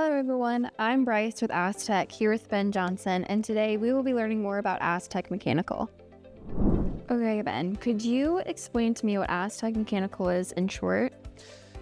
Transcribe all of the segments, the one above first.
Hello everyone, I'm Bryce with asTech here with Ben Johnson, and today we will be learning more about asTech Mechanical. Okay Ben, could you explain to me what asTech Mechanical is in short?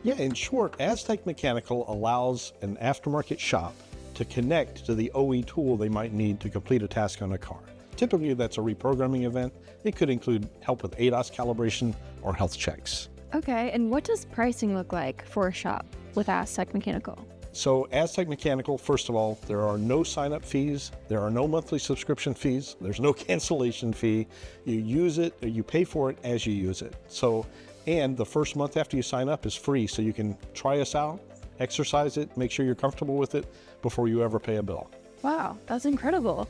Yeah, in short, asTech Mechanical allows an aftermarket shop to connect to the OE tool they might need to complete a task on a car. Typically that's a reprogramming event. It could include help with ADAS calibration or health checks. Okay, and what does pricing look like for a shop with asTech Mechanical? So asTech Mechanical, first of all, there are no sign-up fees, there are no monthly subscription fees, there's no cancellation fee. You use it, or you pay for it as you use it. And the first month after you sign up is free, so you can try us out, exercise it, make sure you're comfortable with it before you ever pay a bill. Wow, that's incredible.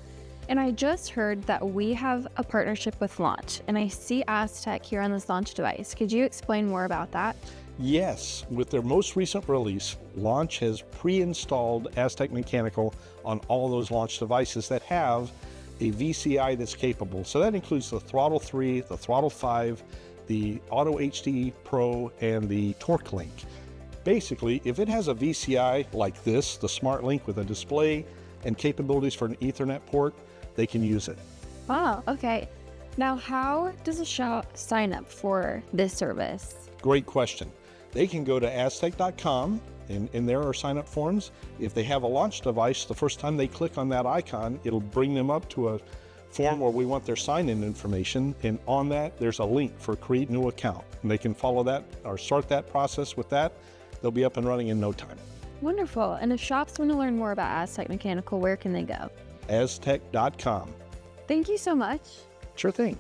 And I just heard that we have a partnership with Launch, and I see asTech here on this Launch device. Could you explain more about that? Yes, with their most recent release, Launch has pre-installed asTech Mechanical on all those Launch devices that have a VCI that's capable. So that includes the Throttle III, the Throttle V, the Auto HD Pro, and the Torque Link. Basically, if it has a VCI like this, the Smartlink with a display and capabilities for an Ethernet port, they can use it. Wow, okay. Now, how does a shop sign up for this service? Great question. They can go to asTech.com, and there are sign-up forms. If they have a Launch device, the first time they click on that icon, it'll bring them up to a form where we want their sign-in information, and on that, there's a link for create new account. And they can follow that or start that process with that. They'll be up and running in no time. Wonderful. And if shops want to learn more about asTech Mechanical, where can they go? asTech.com. Thank you so much. Sure thing.